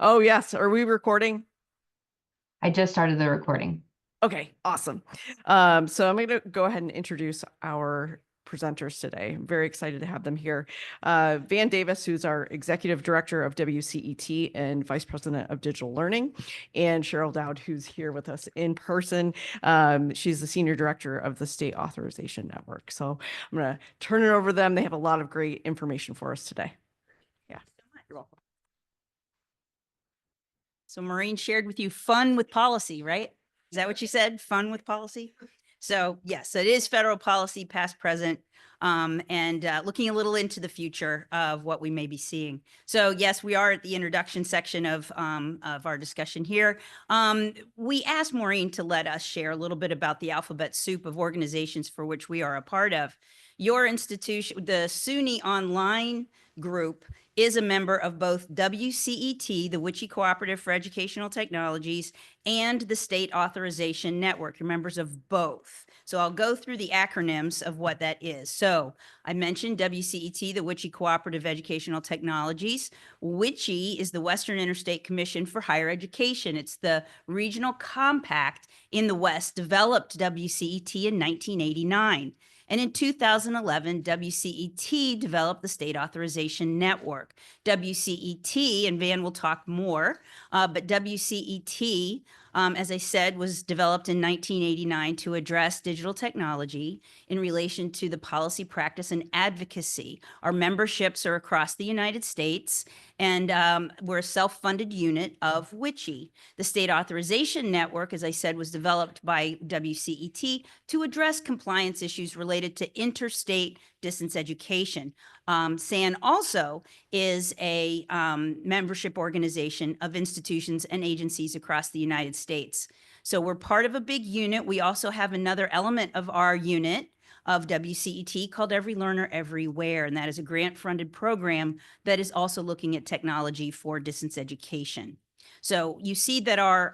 Oh, yes. Are we recording? I just started the recording. Okay, awesome. So I'm going to go ahead and introduce our presenters today. I'm very excited to have them here. Van Davis, who's our Executive Director of WCET and Vice President of Digital Learning, and Cheryl Dowd, who's here with us in person. She's the Senior Director of the State Authorization Network. So I'm going to turn it over to them. They have a lot of great information for us today. Yeah, you're welcome. So Maureen shared with you fun with policy, right? Is that what you said? Fun with policy? So yes, it is federal policy, past, present, and looking a little into the future of what we may be seeing. So yes, we are at the introduction section of our discussion here. We asked Maureen to let us share a little bit about the alphabet soup of organizations for which we are a part of. Your institution, the SUNY online group, is a member of both WCET, the WICHE Cooperative for Educational Technologies, and the State Authorization Network. You're members of both. So I'll go through the acronyms of what that is. So I mentioned WCET, the WICHE Cooperative Educational Technologies. WICHE is the Western Interstate Commission for Higher Education. It's the regional compact in the West, developed WCET in 1989. And in 2011, WCET developed the State Authorization Network. WCET, and Van will talk more, but WCET, as I said, was developed in 1989 to address digital technology in relation to the policy, practice, and advocacy. Our memberships are across the United States, and we're a self-funded unit of WICHE. The State Authorization Network, as I said, was developed by WCET to address compliance issues related to interstate distance education. SAN also is a membership organization of institutions and agencies across the United States. So we're part of a big unit. We also have another element of our unit of WCET called Every Learner Everywhere, and that is a grant-funded program that is also looking at technology for distance education. So you see that our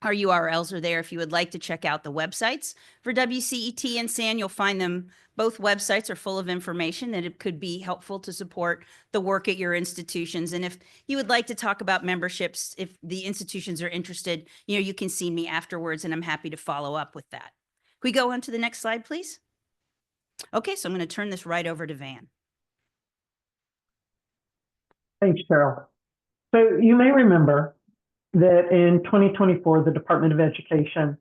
URLs are there. If you would like to check out the websites for WCET and SAN, you'll find them. Both websites are full of information that it could be helpful to support the work at your institutions. And if you would like to talk about memberships, if the institutions are interested, you can see me afterwards, and I'm happy to follow up with that. Can we go on to the next slide, please? Okay, so I'm going to turn this right over to Van. Thanks, Cheryl. So you may remember that in 2024, the Department of Education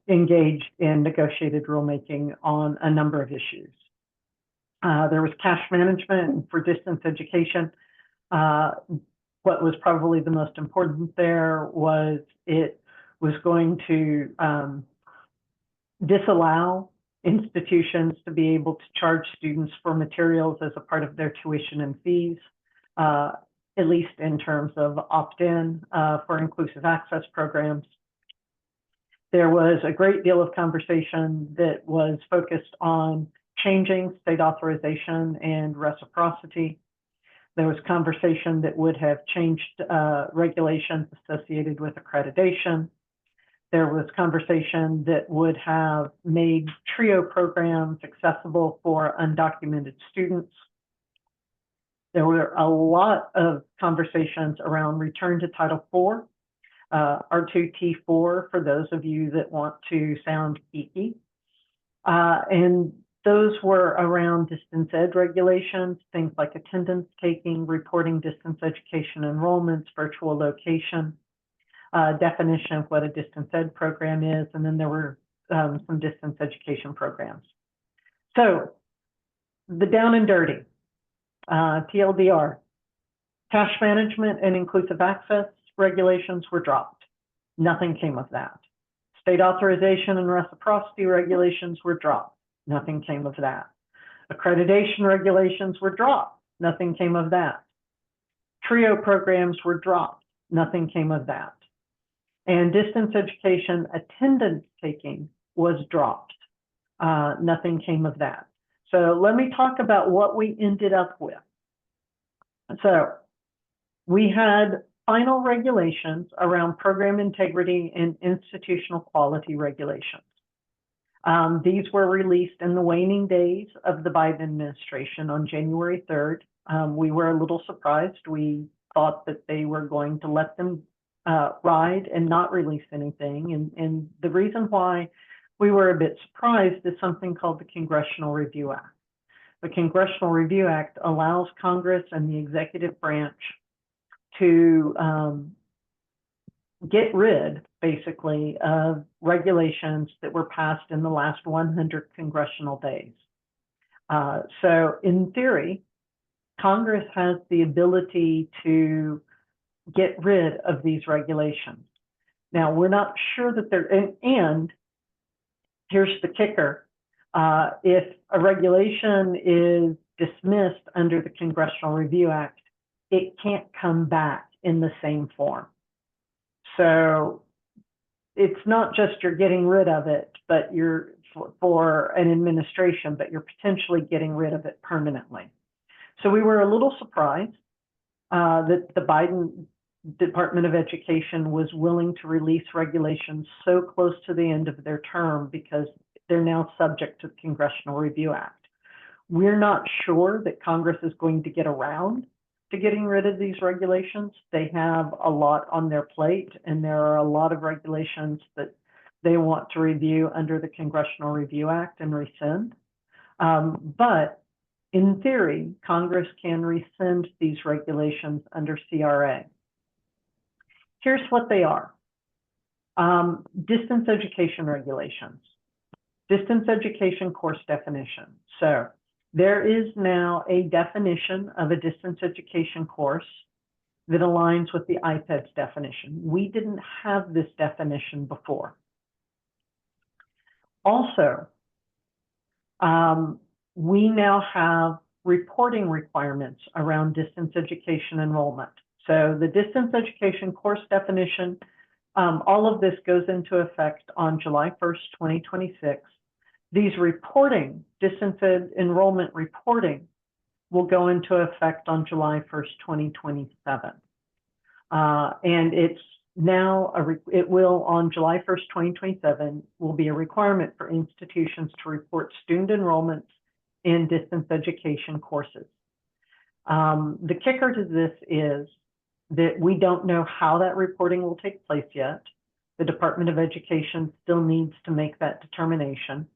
engaged in negotiated rulemaking on a number of issues. There was cash management for distance education. What was probably the most important there was it was going to disallow institutions to be able to charge students for materials as a part of their tuition and fees, at least in terms of opt-in for inclusive access programs. There was a great deal of conversation that was focused on changing state authorization and reciprocity. There was conversation that would have changed regulations associated with accreditation. There was conversation that would have made TRIO programs accessible for undocumented students. There were a lot of conversations around return to Title IV, R2T4 for those of you that want to sound geeky. And those were around distance ed regulations, things like attendance taking, reporting distance education enrollments, virtual location, definition of what a distance ed program is, and then there were some distance education programs. So the down and dirty, TLDR, cash management and inclusive access regulations were dropped. Nothing came of that. State authorization and reciprocity regulations were dropped. Nothing came of that. Accreditation regulations were dropped. Nothing came of that. TRIO programs were dropped. Nothing came of that. And distance education attendance taking was dropped. Nothing came of that. So let me talk about what we ended up with. So we had final regulations around program integrity and institutional quality regulations. These were released in the waning days of the Biden administration on January 3rd. We were a little surprised. We thought that they were going to let them ride and not release anything. And the reason why we were a bit surprised is something called the Congressional Review Act. The Congressional Review Act allows Congress and the executive branch to get rid, basically, of regulations that were passed in the last 100 congressional days. So in theory, Congress has the ability to get rid of these regulations. Now, we're not sure that they're, and here's the kicker. If a regulation is dismissed under the Congressional Review Act, it can't come back in the same form. So it's not just you're getting rid of it, but you're for an administration, but you're potentially getting rid of it permanently. So we were a little surprised that the Biden Department of Education was willing to release regulations so close to the end of their term because they're now subject to the Congressional Review Act. We're not sure that Congress is going to get around to getting rid of these regulations. They have a lot on their plate, and there are a lot of regulations that they want to review under the Congressional Review Act and rescind. But in theory, Congress can rescind these regulations under CRA. Here's what they are. Distance education regulations, distance education course definition. So there is now a definition of a distance education course that aligns with the IPED's definition. We didn't have this definition before. Also, we now have reporting requirements around distance education enrollment. So the distance education course definition, all of this goes into effect on July 1st, 2026. These reporting, distance enrollment reporting, will go into effect on July 1st, 2027. And it's now, it will on July 1st, 2027, will be a requirement for institutions to report student enrollments in distance education courses. The kicker to this is that we don't know how that reporting will take place yet. The Department of Education still needs to make that determination.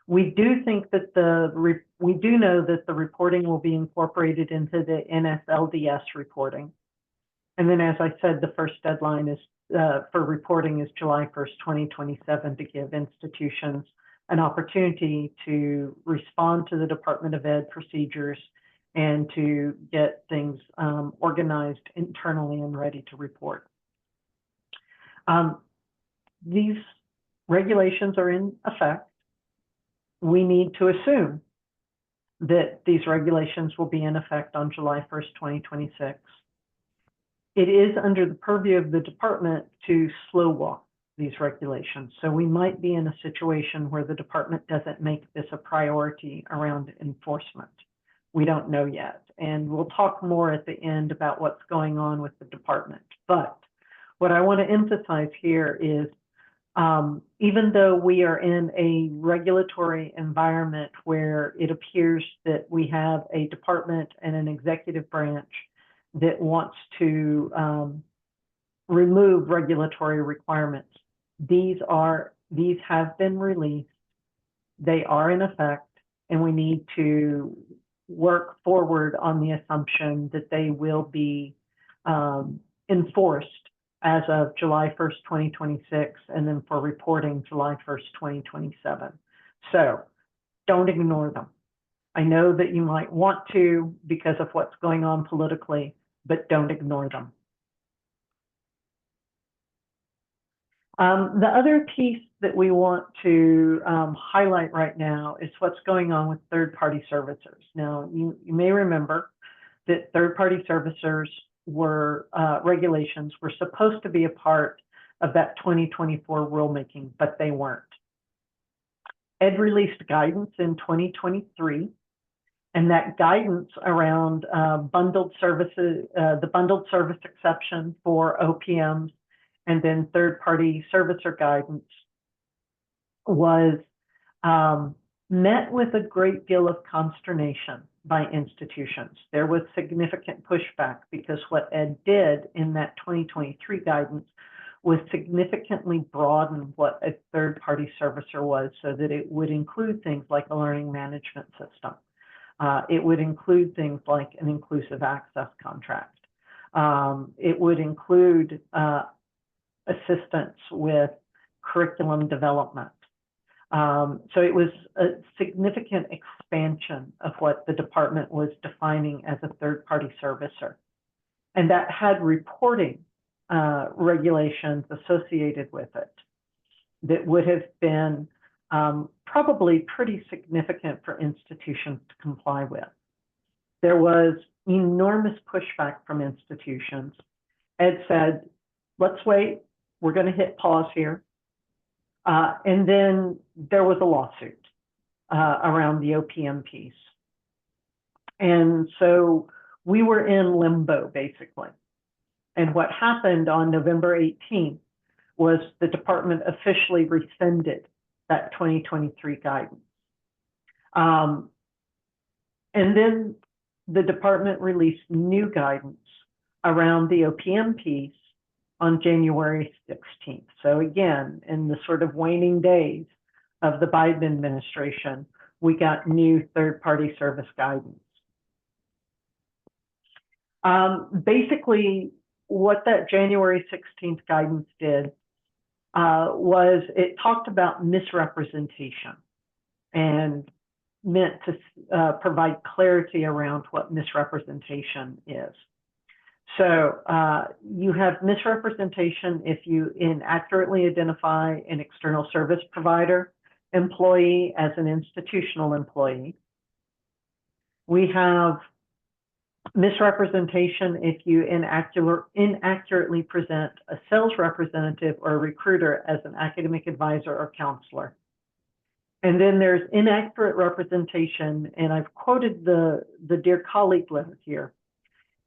We do think that we do know that the reporting will be incorporated into the NSLDS reporting. And then, as I said, the first deadline is for reporting is July 1st, 2027, to give institutions an opportunity to respond to the Department of Ed procedures and to get things organized internally and ready to report. These regulations are in effect. We need to assume that these regulations will be in effect on July 1st, 2026. It is under the purview of the department to slow walk these regulations. So we might be in a situation where the department doesn't make this a priority around enforcement. We don't know yet. And we'll talk more at the end about what's going on with the department. But what I want to emphasize here is even though we are in a regulatory environment where it appears that we have a department and an executive branch that wants to remove regulatory requirements, these have been released, they are in effect, and we need to work forward on the assumption that they will be enforced as of July 1st, 2026, and then for reporting July 1st, 2027. So don't ignore them. I know that you might want to because of what's going on politically, but don't ignore them. The other piece that we want to highlight right now is what's going on with third-party servicers. Now, you may remember that third-party servicers regulations were supposed to be a part of that 2024 rulemaking, but they weren't. Ed released guidance in 2023, and that guidance around bundled services, the bundled service exception for OPMs, and then third-party servicer guidance was met with a great deal of consternation by institutions. There was significant pushback because what Ed did in that 2023 guidance was significantly broaden what a third-party servicer was so that it would include things like a learning management system. It would include things like an inclusive access contract. It would include assistance with curriculum development. So it was a significant expansion of what the department was defining as a third-party servicer. And that had reporting regulations associated with it that would have been probably pretty significant for institutions to comply with. There was enormous pushback from institutions. Ed said, let's wait, we're going to hit pause here. And then there was a lawsuit around the OPM piece. And so we were in limbo, basically. And what happened on November 18th was the department officially rescinded that 2023 guidance. And then the department released new guidance around the OPM piece on January 16th. So again, in the sort of waning days of the Biden administration, we got new third-party service guidance. Basically, what that January 16th guidance did was it talked about misrepresentation and meant to provide clarity around what misrepresentation is. So you have misrepresentation if you inaccurately identify an external service provider employee as an institutional employee. We have misrepresentation if you inaccurately present a sales representative or a recruiter as an academic advisor or counselor. And then there's inaccurate representation, and I've quoted the Dear Colleague letter here.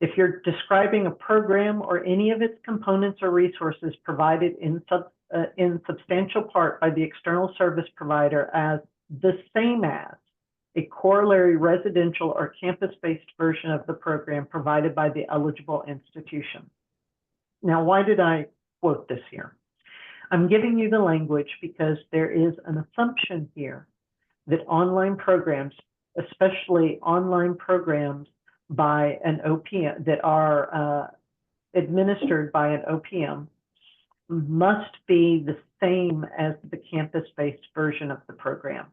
If you're describing a program or any of its components or resources provided in substantial part by the external service provider as the same as a corollary residential or campus-based version of the program provided by the eligible institution. Now, why did I quote this here? I'm giving you the language because there is an assumption here that online programs, especially online programs by an OPM that are administered by an OPM, must be the same as the campus-based version of the program.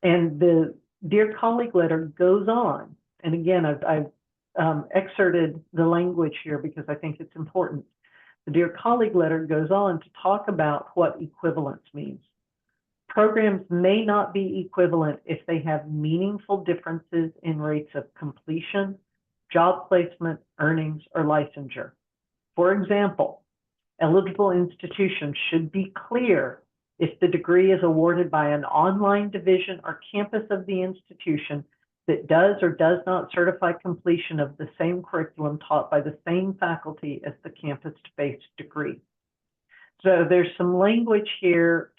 And the Dear Colleague letter goes on, and again, I've excerpted the language here because I think it's important. The Dear Colleague letter goes on to talk about what equivalence means. Programs may not be equivalent if they have meaningful differences in rates of completion, job placement, earnings, or licensure. For example, eligible institutions should be clear if the degree is awarded by an online division or campus of the institution that does or does not certify completion of the same curriculum taught by the same faculty as the campus-based degree. So there's some language here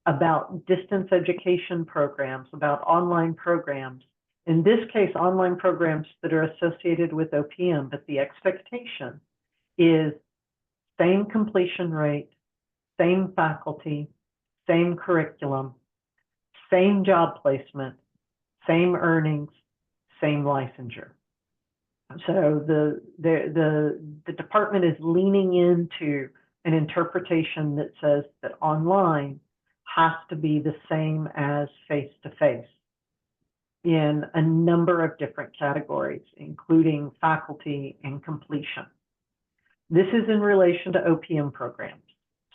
about distance education programs, about online programs. In this case, online programs that are associated with OPM, but the expectation is same completion rate, same faculty, same curriculum, same job placement, same earnings, same licensure. So the department is leaning into an interpretation that says that online has to be the same as face-to-face in a number of different categories, including faculty and completion. This is in relation to OPM programs.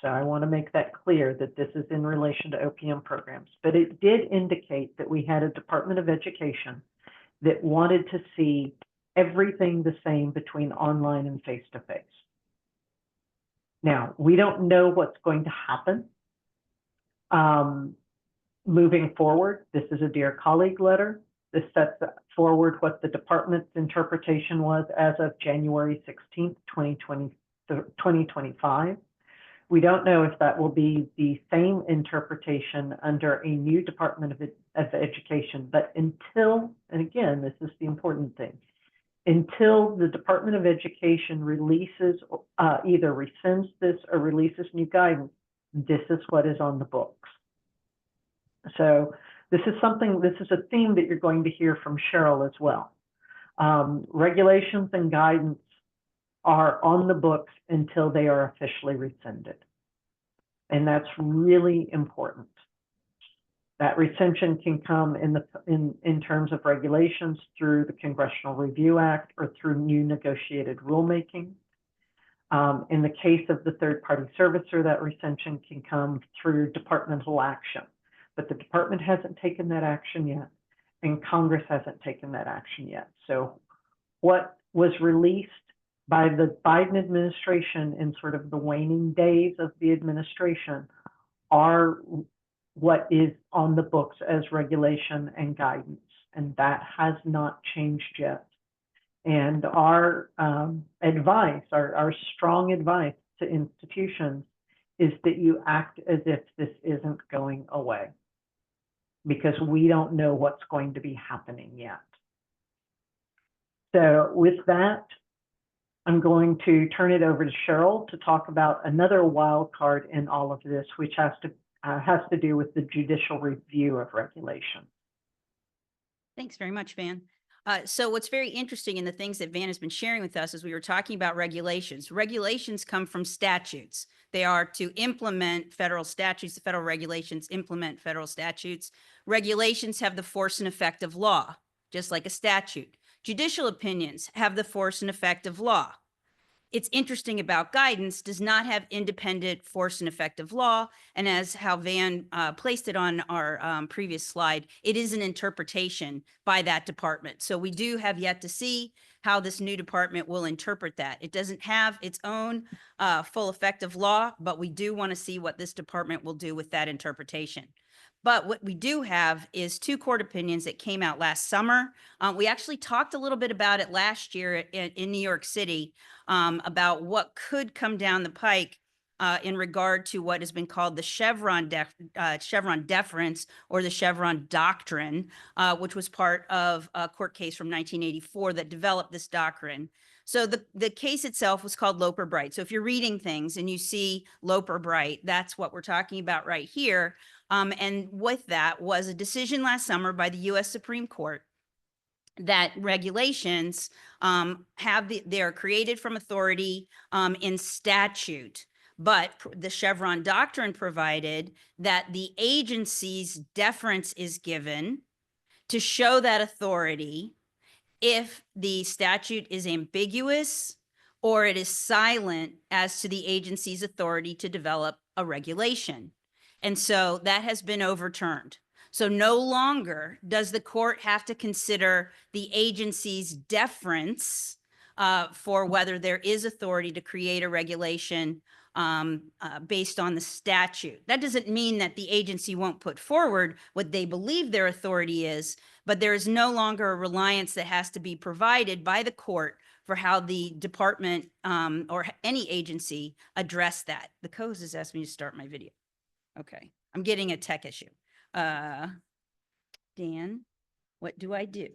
So I want to make that clear that this is in relation to OPM programs, but it did indicate that we had a Department of Education that wanted to see everything the same between online and face-to-face. Now, we don't know what's going to happen moving forward. This is a Dear Colleague letter. This sets forward what the department's interpretation was as of January 16th, 2025. We don't know if that will be the same interpretation under a new Department of of Education. But until, and again, this is the important thing, until the Department of Education releases, either rescinds this or releases new guidance, this is what is on the books. So this is a theme that you're going to hear from Cheryl as well. Regulations and guidance are on the books until they are officially rescinded. And that's really important. That rescission can come in terms of regulations through the Congressional Review Act or through new negotiated rulemaking. In the case of the third-party servicer, that rescission can come through departmental action. But the department hasn't taken that action yet, and Congress hasn't taken that action yet. So what was released by the Biden administration in sort of the waning days of the administration are what is on the books as regulation and guidance, and that has not changed yet. And our advice, our strong advice to institutions is that you act as if this isn't going away, because we don't know what's going to be happening yet. So with that, I'm going to turn it over to Cheryl to talk about another wild card in all of this, which has to do with the judicial review of regulation. Thanks very much, Van. So what's very interesting in the things that Van has been sharing with us is we were talking about regulations. Regulations come from statutes. They are to implement federal statutes. The federal regulations implement federal statutes. Regulations have the force and effect of law, just like a statute. Judicial opinions have the force and effect of law. It's interesting about guidance does not have independent force and effect of law. And as how Van placed it on our previous slide, it is an interpretation by that department. So we do have yet to see how this new department will interpret that. It doesn't have its own full effect of law, but we do want to see what this department will do with that interpretation. But what we do have is 2 court opinions that came out last summer. We actually talked a little bit about it last year in New York City about what could come down the pike in regard to what has been called the Chevron deference or the Chevron doctrine, which was part of a court case from 1984 that developed this doctrine. So the case itself was called Loper-Bright. So if you're reading things and you see Loper-Bright, that's what we're talking about right here. And with that was a decision last summer by the U.S. Supreme Court that regulations they are created from authority in statute. But the Chevron doctrine provided that the agency's deference is given to show that authority if the statute is ambiguous or it is silent as to the agency's authority to develop a regulation. And so that has been overturned. So no longer does the court have to consider the agency's deference for whether there is authority to create a regulation based on the statute. That doesn't mean that the agency won't put forward what they believe their authority is, but there is no longer a reliance that has to be provided by the court for how the department or any agency address that. The COS has asked me to start my video. Okay, I'm getting a tech issue. Dan, what do I do?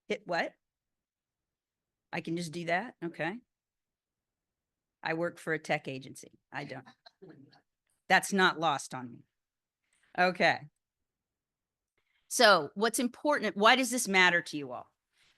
Hit what? I can just do that? Okay. I work for a tech agency. I don't. That's not lost on me. Okay. So what's important, why does this matter to you all?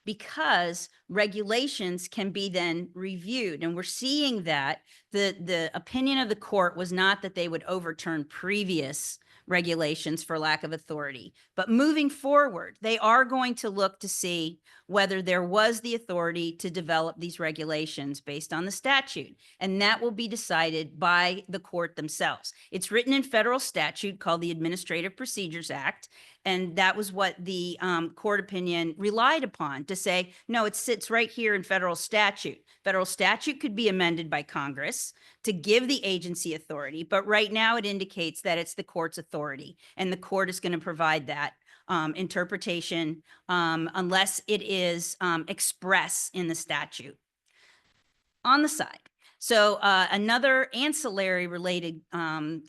Because regulations can be then reviewed. And we're seeing that the opinion of the court was not that they would overturn previous regulations for lack of authority. But moving forward, they are going to look to see whether there was the authority to develop these regulations based on the statute. And that will be decided by the court themselves. It's written in federal statute called the Administrative Procedures Act. And that was what the court opinion relied upon to say, no, it sits right here in federal statute. Federal statute could be amended by Congress to give the agency authority, but right now it indicates that it's the court's authority, and the court is going to provide that interpretation unless it is express in the statute. On the side, So another ancillary related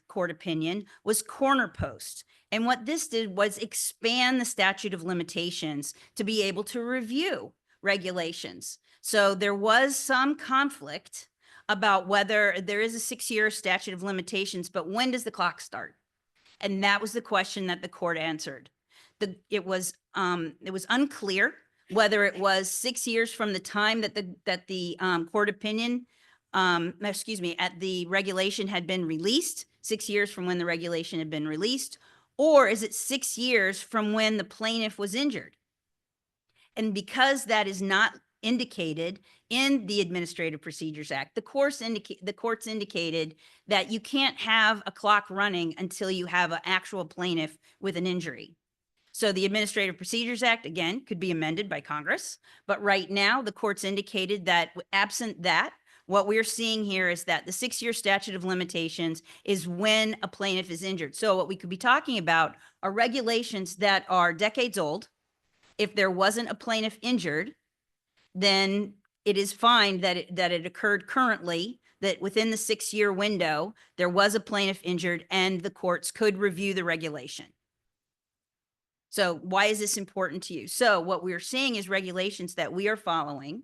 court opinion was corner post. And what this did was expand the statute of limitations to be able to review regulations. So there was some conflict about whether there is a 6-year statute of limitations, but when does the clock start? And that was the question that the court answered. It was unclear whether it was 6 years from the time that the court opinion, at the regulation had been released, 6 years from when the regulation had been released, or is it 6 years from when the plaintiff was injured? And because that is not indicated in the Administrative Procedures Act, the courts indicated that you can't have a clock running until you have an actual plaintiff with an injury. So the Administrative Procedures Act, again, could be amended by Congress, but right now the courts indicated that absent that, what we're seeing here is that the 6-year statute of limitations is when a plaintiff is injured. So what we could be talking about are regulations that are decades old. If there wasn't a plaintiff injured, then it is fine that it occurred currently, that within the 6-year window, there was a plaintiff injured and the courts could review the regulation. So why is this important to you? So what we're seeing is regulations that we are following.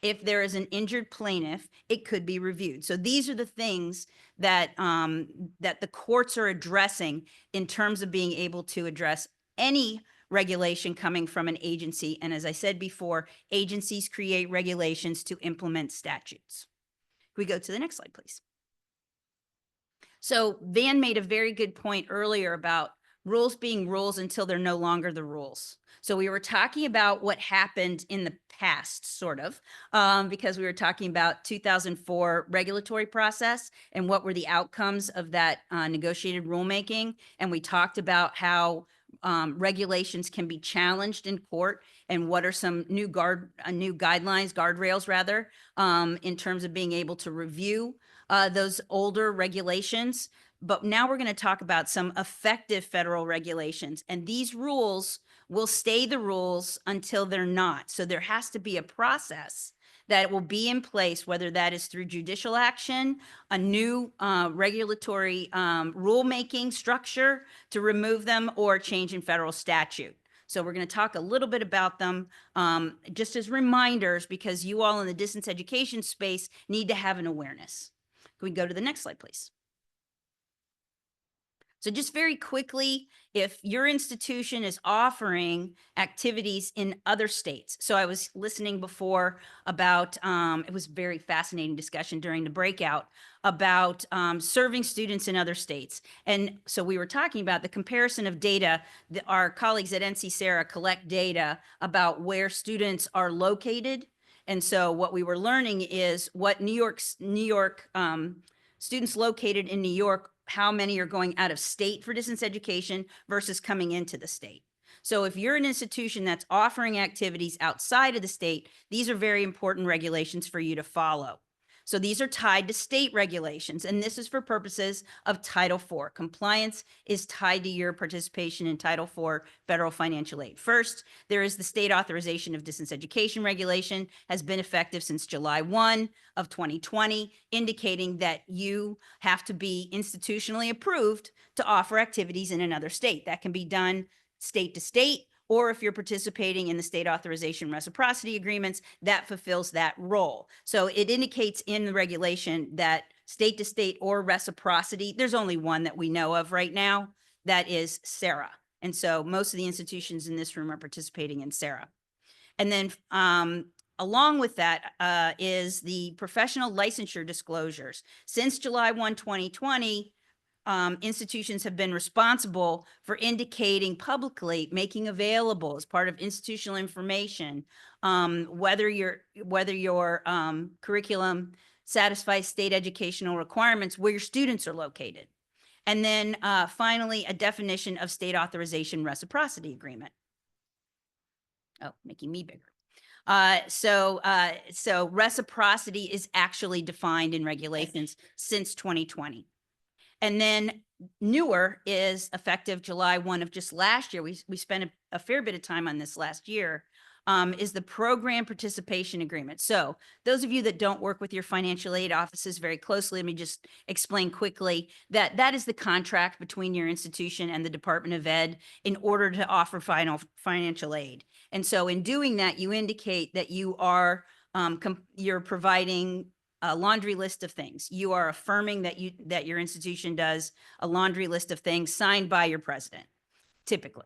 If there is an injured plaintiff, it could be reviewed. So these are the things that that the courts are addressing in terms of being able to address any regulation coming from an agency. And as I said before, agencies create regulations to implement statutes. Can we go to the next slide, please? So Van made a very good point earlier about rules being rules until they're no longer the rules. So we were talking about what happened in the past, sort of, because we were talking about 2004 regulatory process and what were the outcomes of that negotiated rulemaking. And we talked about how regulations can be challenged in court and what are some new guardrails rather, in terms of being able to review those older regulations. But now we're going to talk about some effective federal regulations, and these rules will stay the rules until they're not. So there has to be a process that will be in place, whether that is through judicial action, a new regulatory rulemaking structure to remove them, or change in federal statute. So we're going to talk a little bit about them just as reminders, because you all in the distance education space need to have an awareness. Can we go to the next slide, please? So just very quickly, if your institution is offering activities in other states. So I was listening before about, it was a very fascinating discussion during the breakout about serving students in other states. And so we were talking about the comparison of data. Our colleagues at NC Sarah collect data about where students are located. And so what we were learning is what New York students located in New York, how many are going out of state for distance education versus coming into the state. So if you're an institution that's offering activities outside of the state, these are very important regulations for you to follow. So these are tied to state regulations, and this is for purposes of Title IV. Compliance is tied to your participation in Title IV federal financial aid. First, there is the State Authorization of Distance Education regulation, has been effective since July 1 of 2020, indicating that you have to be institutionally approved to offer activities in another state. That can be done state to state, or if you're participating in the state authorization reciprocity agreements, that fulfills that role. So it indicates in the regulation that state to state or reciprocity, there's only one that we know of right now, that is SARA. And so most of the institutions in this room are participating in SARA. And then along with that is the professional licensure disclosures. Since July 1, 2020, institutions have been responsible for indicating publicly, making available as part of institutional information, whether your curriculum satisfies state educational requirements, where your students are located. And then finally, a definition of state authorization reciprocity agreement. Oh, making me bigger. So reciprocity is actually defined in regulations since 2020. And then newer is effective July 1 of just last year. We spent a fair bit of time on this last year. is the program participation agreement. So those of you that don't work with your financial aid offices very closely, let me just explain quickly that that is the contract between your institution and the Department of Ed in order to offer financial aid. And so in doing that, you indicate that you are you're providing a laundry list of things. You are affirming that your institution does a laundry list of things signed by your president, typically.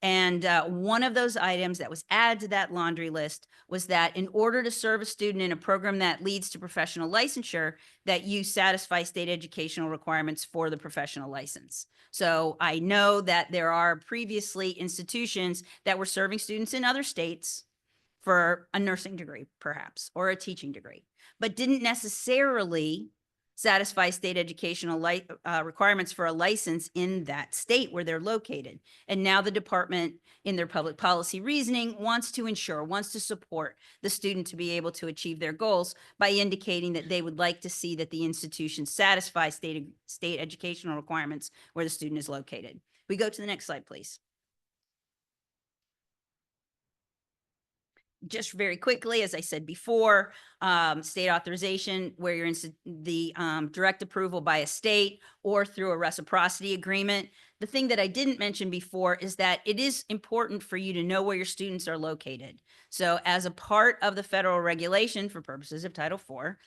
And one of those items that was added to that laundry list was that in order to serve a student in a program that leads to professional licensure, that you satisfy state educational requirements for the professional license. So I know that there are previously institutions that were serving students in other states for a nursing degree, perhaps, or a teaching degree, but didn't necessarily satisfy state educational requirements for a license in that state where they're located. And now the department, in their public policy reasoning, wants to support the student to be able to achieve their goals by indicating that they would like to see that the institution satisfy state educational requirements where the student is located. We go to the next slide, please. Just very quickly, as I said before, state authorization where you're in the direct approval by a state or through a reciprocity agreement. The thing that I didn't mention before is that it is important for you to know where your students are located. So as a part of the federal regulation for purposes of Title IV,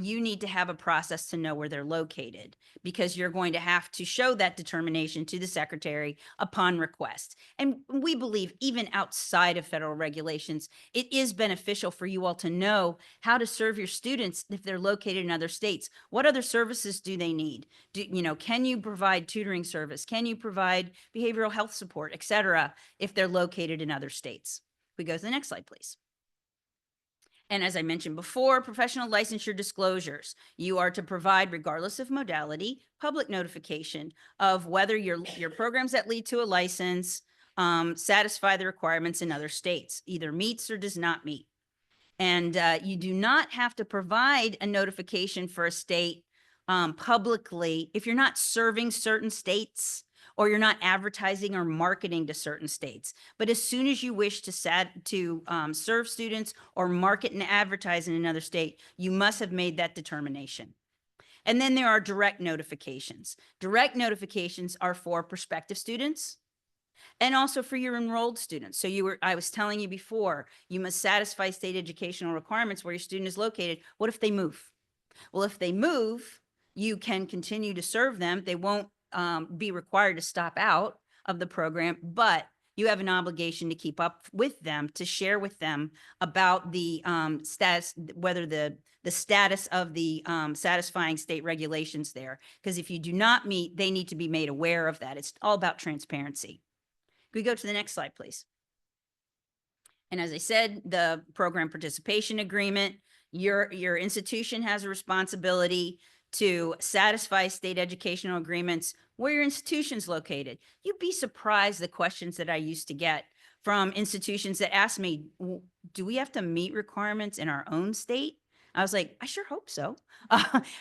you need to have a process to know where they're located because you're going to have to show that determination to the secretary upon request. And we believe even outside of federal regulations, it is beneficial for you all to know how to serve your students if they're located in other states. What other services do they need? Can you provide tutoring service? Can you provide behavioral health support, et cetera, if they're located in other states? We go to the next slide, please. And as I mentioned before, professional licensure disclosures. You are to provide, regardless of modality, public notification of whether your programs that lead to a license satisfy the requirements in other states, either meets or does not meet. And you do not have to provide a notification for a state publicly if you're not serving certain states or you're not advertising or marketing to certain states. But as soon as you wish to serve students or market and advertise in another state, you must have made that determination. And then there are direct notifications. Direct notifications are for prospective students and also for your enrolled students. So I was telling you before, you must satisfy state educational requirements where your student is located. What if they move? Well, if they move, you can continue to serve them. They won't be required to stop out of the program, but you have an obligation to keep up with them, to share with them about the status, whether the status of the satisfying state regulations there. Because if you do not meet, they need to be made aware of that. It's all about transparency. Can we go to the next slide, please? And as I said, the program participation agreement, your institution has a responsibility to satisfy state educational agreements where your institution's located. You'd be surprised the questions that I used to get from institutions that ask me, do we have to meet requirements in our own state? I was like, I sure hope so.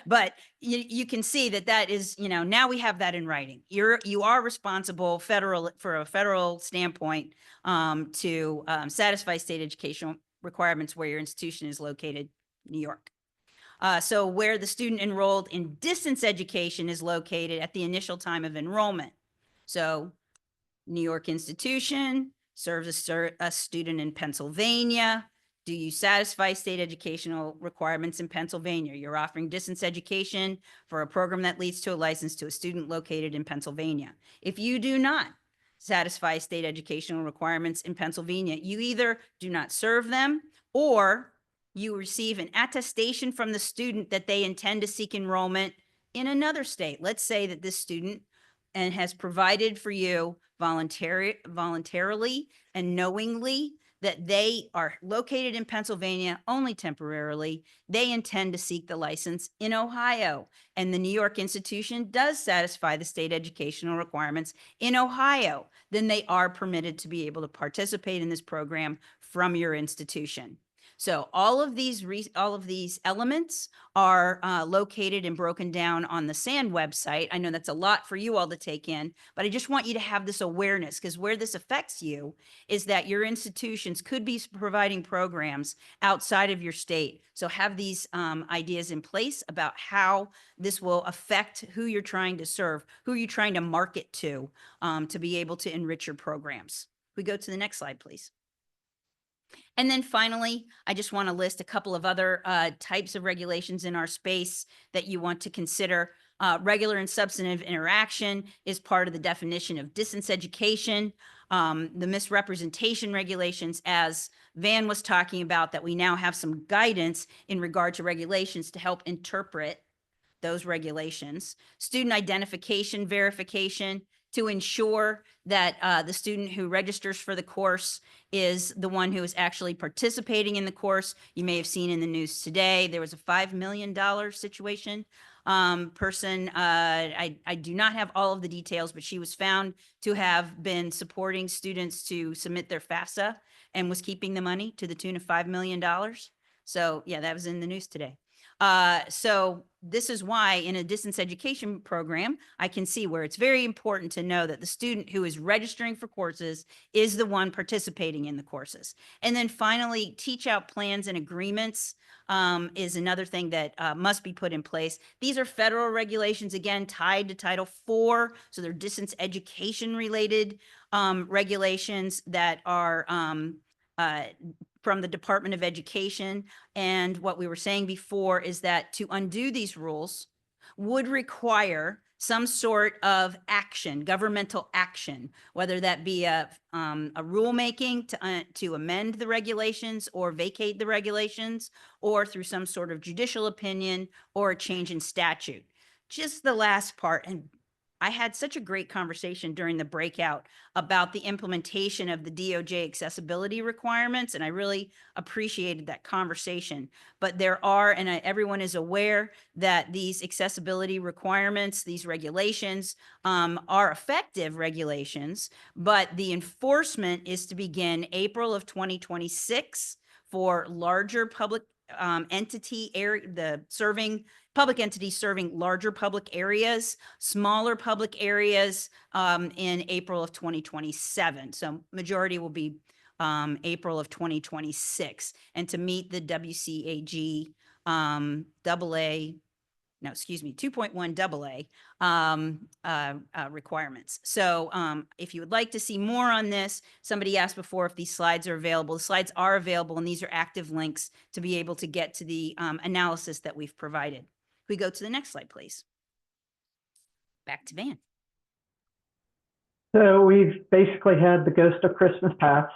But you can see that is, now we have that in writing. You are responsible for a federal standpoint to satisfy state educational requirements where your institution is located, New York. So where the student enrolled in distance education is located at the initial time of enrollment. So New York institution serves a student in Pennsylvania. Do you satisfy state educational requirements in Pennsylvania? You're offering distance education for a program that leads to a license to a student located in Pennsylvania. If you do not satisfy state educational requirements in Pennsylvania, you either do not serve them or you receive an attestation from the student that they intend to seek enrollment in another state. Let's say that this student has provided for you voluntarily and knowingly that they are located in Pennsylvania only temporarily. They intend to seek the license in Ohio, and the New York institution does satisfy the state educational requirements in Ohio. Then they are permitted to be able to participate in this program from your institution. So all of these elements are located and broken down on the SAN website. I know that's a lot for you all to take in, but I just want you to have this awareness, because where this affects you is that your institutions could be providing programs outside of your state. So have these ideas in place about how this will affect who you're trying to serve, who you're trying to market to be able to enrich your programs. We go to the next slide, please. And then finally, I just want to list a couple of other types of regulations in our space that you want to consider. Regular and substantive interaction is part of the definition of distance education. The misrepresentation regulations, as Van was talking about, that we now have some guidance in regard to regulations to help interpret those regulations. Student identification verification, to ensure that the student who registers for the course is the one who is actually participating in the course. You may have seen in the news today, there was a $5 million situation. I do not have all of the details, but she was found to have been supporting students to submit their FAFSA and was keeping the money to the tune of $5 million. So yeah, that was in the news today. So this is why in a distance education program, I can see where it's very important to know that the student who is registering for courses is the one participating in the courses. And then finally, teach out plans and agreements is another thing that must be put in place. These are federal regulations, again, tied to Title IV. So they're distance education related regulations that are from the Department of Education. And what we were saying before is that to undo these rules would require some sort of action, governmental action, whether that be a rulemaking to amend the regulations or vacate the regulations, or through some sort of judicial opinion or a change in statute. Just the last part, and I had such a great conversation during the breakout about the implementation of the DOJ accessibility requirements, and I really appreciated that conversation. But there are, and everyone is aware that these accessibility requirements, these regulations are effective regulations, but the enforcement is to begin April of 2026 for larger public entity area, public entities serving larger public areas, smaller public areas in April of 2027. So majority will be April of 2026. And to meet the WCAG 2.1 AA requirements. So if you would like to see more on this, somebody asked before if these slides are available. The slides are available, and these are active links to be able to get to the analysis that we've provided. We go to the next slide, please. Back to Van. So we've basically had the ghost of Christmas past.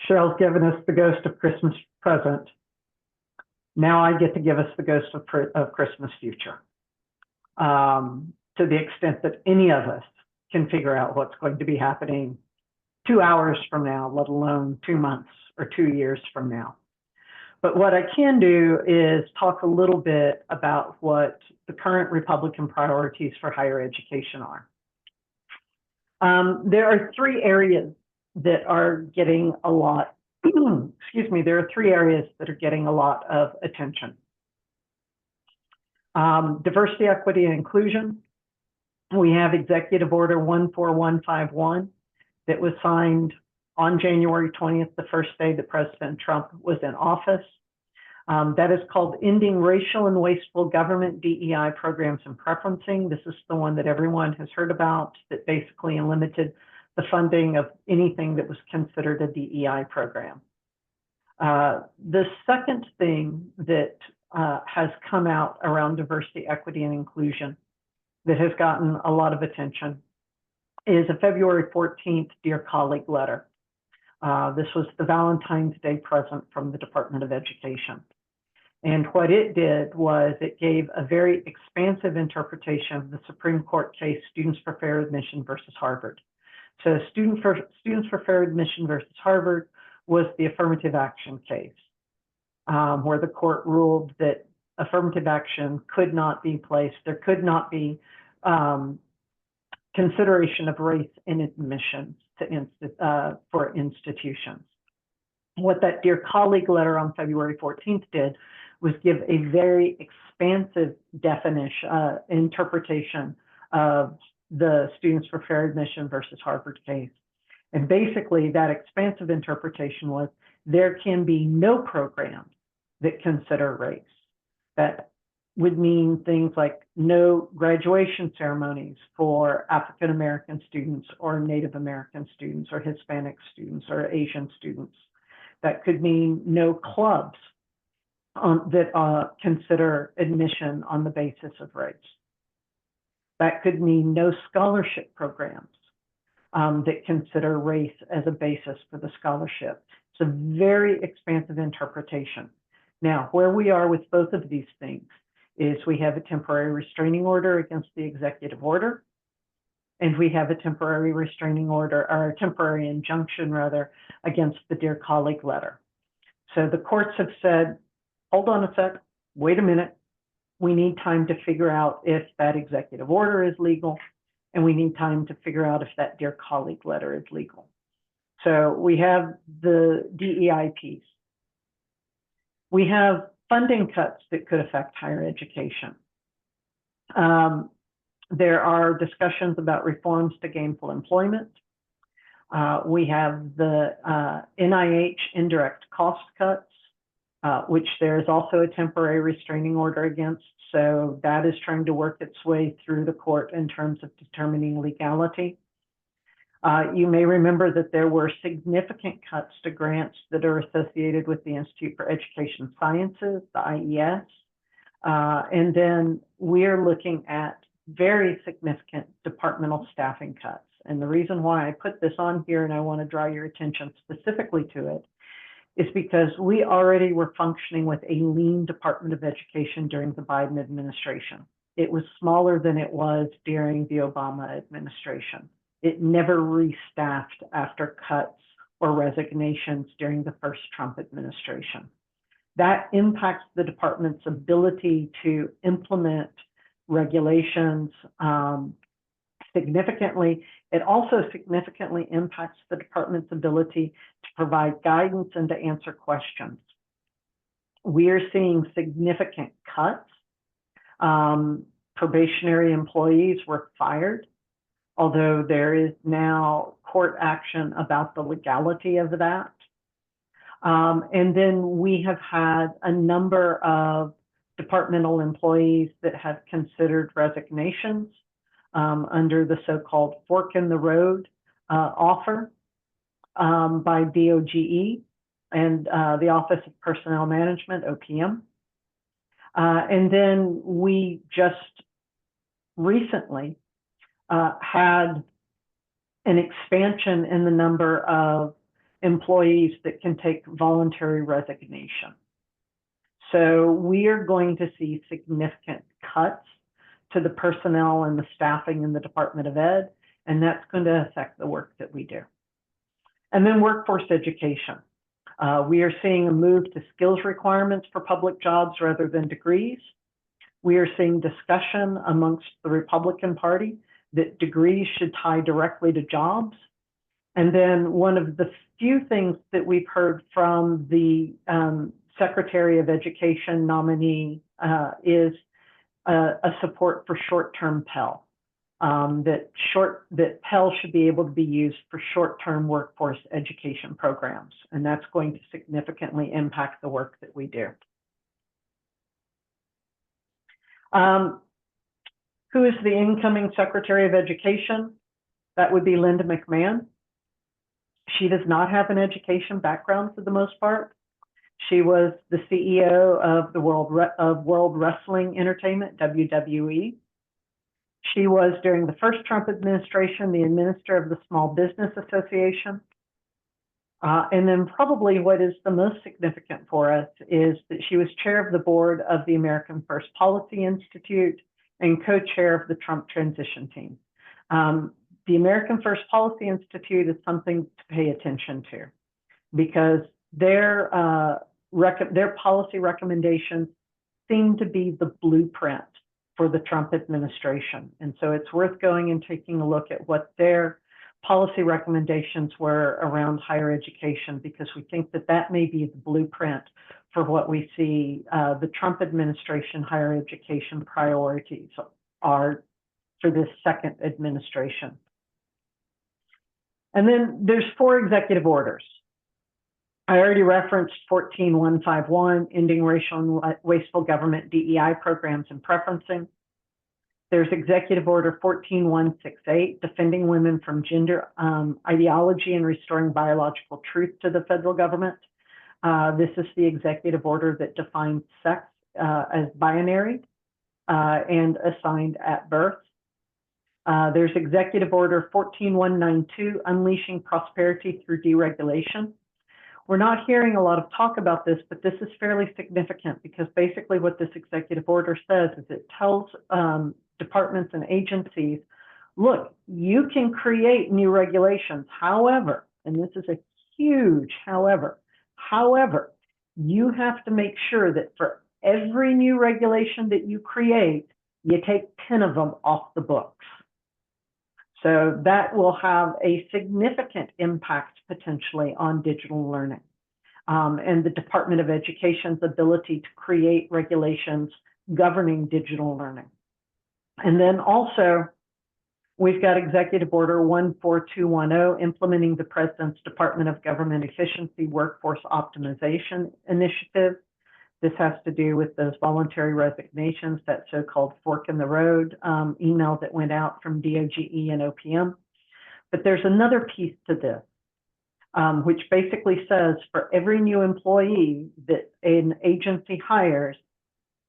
Cheryl's given us the ghost of Christmas present. Now I get to give us the ghost of Christmas future. To the extent that any of us can figure out what's going to be happening 2 hours from now, let alone 2 months or 2 years from now. But what I can do is talk a little bit about what the current Republican priorities for higher education are. There are 3 areas that are getting a lot, there are 3 areas that are getting a lot of attention. Diversity, equity, and inclusion. We have Executive Order 14151 that was signed on January 20th, the first day that President Trump was in office. That is called Ending Racial and Wasteful Government DEI Programs and Preferencing. This is the one that everyone has heard about, that basically limited the funding of anything that was considered a DEI program. The second thing that has come out around diversity, equity, and inclusion that has gotten a lot of attention is a February 14th Dear Colleague letter. This was the Valentine's Day present from the Department of Education. And what it did was it gave a very expansive interpretation of the Supreme Court case, Students for Fair Admission versus Harvard. So Students for Fair Admission versus Harvard was the affirmative action case, where the court ruled that affirmative action could not be placed. There could not be consideration of race in admissions to for institutions. What that Dear Colleague letter on February 14th did was give a very expansive definition, interpretation of the Students for Fair Admission versus Harvard case. And basically that expansive interpretation was there can be no programs that consider race. That would mean things like no graduation ceremonies for African American students or Native American students or Hispanic students or Asian students. That could mean no clubs that consider admission on the basis of race. That could mean no scholarship programs that consider race as a basis for the scholarship. It's a very expansive interpretation. Now, where we are with both of these things is we have a temporary restraining order against the executive order, and we have a temporary restraining order, or a temporary injunction rather, against the Dear Colleague letter. So the courts have said, hold on a sec, wait a minute. We need time to figure out if that executive order is legal, and we need time to figure out if that Dear Colleague letter is legal. So we have the DEI piece. We have funding cuts that could affect higher education. There are discussions about reforms to gainful employment. We have the NIH indirect cost cuts, which there is also a temporary restraining order against. So that is trying to work its way through the court in terms of determining legality. You may remember that there were significant cuts to grants that are associated with the Institute for Education Sciences, the IES. And then we're looking at very significant departmental staffing cuts. And the reason why I put this on here, and I want to draw your attention specifically to it, is because we already were functioning with a lean Department of Education during the Biden administration. It was smaller than it was during the Obama administration. It never restaffed after cuts or resignations during the first Trump administration. That impacts the department's ability to implement regulations significantly. It also significantly impacts the department's ability to provide guidance and to answer questions. We are seeing significant cuts. Probationary employees were fired, although there is now court action about the legality of that. And then we have had a number of departmental employees that have considered resignations under the so-called fork in the road offer by DOGE and the Office of Personnel Management, OPM. And then we just recently had an expansion in the number of employees that can take voluntary resignation. So we are going to see significant cuts to the personnel and the staffing in the Department of Ed, and that's going to affect the work that we do. And then workforce education. We are seeing a move to skills requirements for public jobs rather than degrees. We are seeing discussion amongst the Republican Party that degrees should tie directly to jobs. And then one of the few things that we've heard from the Secretary of Education nominee is a support for short-term Pell, that Pell should be able to be used for short-term workforce education programs. And that's going to significantly impact the work that we do. Who is the incoming Secretary of Education? That would be Linda McMahon. She does not have an education background for the most part. She was the CEO of the World Wrestling Entertainment, WWE. She was, during the first Trump administration, the administrator of the Small Business Association. And then probably what is the most significant for us is that she was chair of the board of the American First Policy Institute and co-chair of the Trump transition team. The American First Policy Institute is something to pay attention to because their policy recommendations seem to be the blueprint for the Trump administration. And so it's worth going and taking a look at what their policy recommendations were around higher education, because we think that that may be the blueprint for what we see the Trump administration higher education priorities are for this second administration. And then there's 4 executive orders. I already referenced 14151, ending racial and wasteful government DEI programs and preferencing. There's Executive Order 14168, defending women from gender ideology and restoring biological truth to the federal government. This is the executive order that defines sex as binary and assigned at birth. There's Executive Order 14192, unleashing prosperity through deregulation. We're not hearing a lot of talk about this, but this is fairly significant, because basically what this executive order says is it tells departments and agencies, look, you can create new regulations. However, and this is a huge however, you have to make sure that for every new regulation that you create, you take 10 of them off the books. So that will have a significant impact potentially on digital learning and the Department of Education's ability to create regulations governing digital learning. And then also, we've got Executive Order 14210, implementing the President's Department of Government Efficiency Workforce Optimization Initiative. This has to do with those voluntary resignations, that so-called fork in the road email that went out from DOGE and OPM. But there's another piece to this, which basically says for every new employee that an agency hires,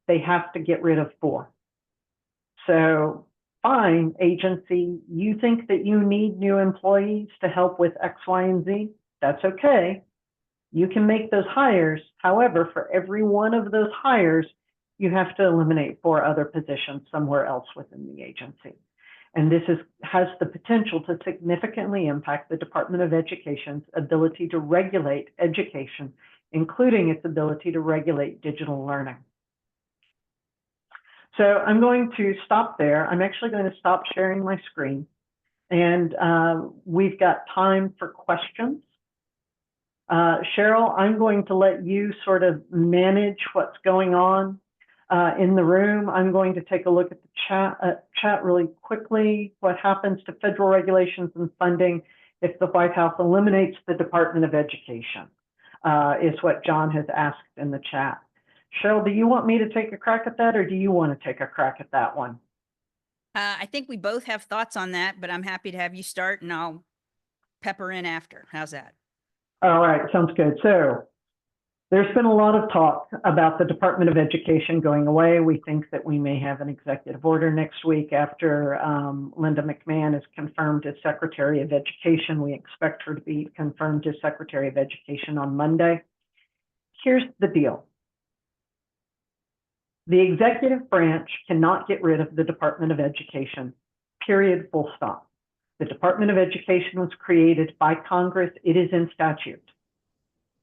they have to get rid of 4. So fine, agency, you think that you need new employees to help with X, Y, and Z? That's okay. You can make those hires. However, for every one of those hires, you have to eliminate 4 other positions somewhere else within the agency. And this has the potential to significantly impact the Department of Education's ability to regulate education, including its ability to regulate digital learning. So I'm going to stop there. I'm actually going to stop sharing my screen. And we've got time for questions. Cheryl, I'm going to let you sort of manage what's going on in the room. I'm going to take a look at the chat really quickly. What happens to federal regulations and funding if the White House eliminates the Department of Education is what John has asked in the chat. Cheryl, do you want me to take a crack at that, or do you want to take a crack at that one? I think we both have thoughts on that, but I'm happy to have you start and I'll pepper in after. How's that? All right, sounds good. So there's been a lot of talk about the Department of Education going away. We think that we may have an executive order next week after Linda McMahon is confirmed as Secretary of Education. We expect her to be confirmed as Secretary of Education on Monday. Here's the deal. The executive branch cannot get rid of the Department of Education, period, full stop. The Department of Education was created by Congress. It is in statute.